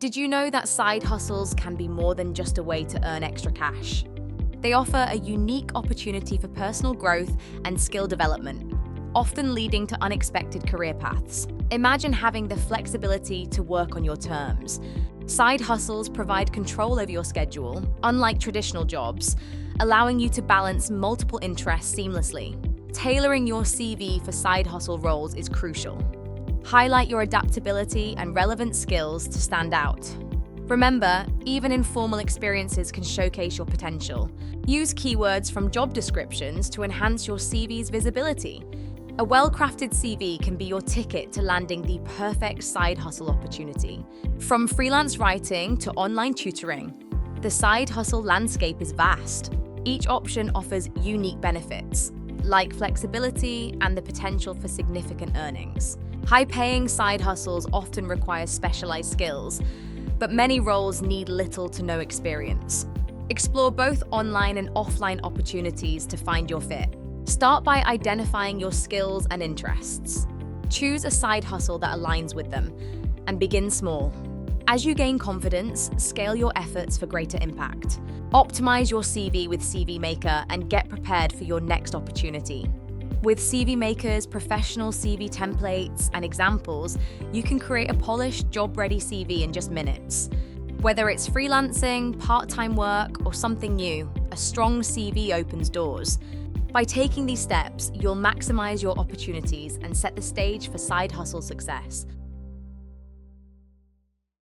Did you know that side hustles can be more than just a way to earn extra cash? They offer a unique opportunity for personal growth and skill development, often leading to unexpected career paths. Imagine having the flexibility to work on your terms. Side hustles provide control over your schedule, unlike traditional jobs, allowing you to balance multiple interests seamlessly. Tailoring your CV for side hustle roles is crucial. Highlight your adaptability and relevant skills to stand out. Remember, even informal experiences can showcase your potential. Use keywords from job descriptions to enhance your CV's visibility. A well-crafted CV can be your ticket to landing the perfect side hustle opportunity. From freelance writing to online tutoring, the side hustle landscape is vast. Each option offers unique benefits, like flexibility and the potential for significant earnings. High-paying side hustles often require specialized skills, but many roles need little to no experience. Explore both online and offline opportunities to find your fit. Start by identifying your skills and interests. Choose a side hustle that aligns with them, and begin small. As you gain confidence, scale your efforts for greater impact. Optimize your CV with CVMaker and get prepared for your next opportunity. With CVMaker's professional CV templates and examples, you can create a polished, job-ready CV in just minutes. Whether it's freelancing, part-time work, or something new, a strong CV opens doors. By taking these steps, you'll maximize your opportunities and set the stage for side hustle success.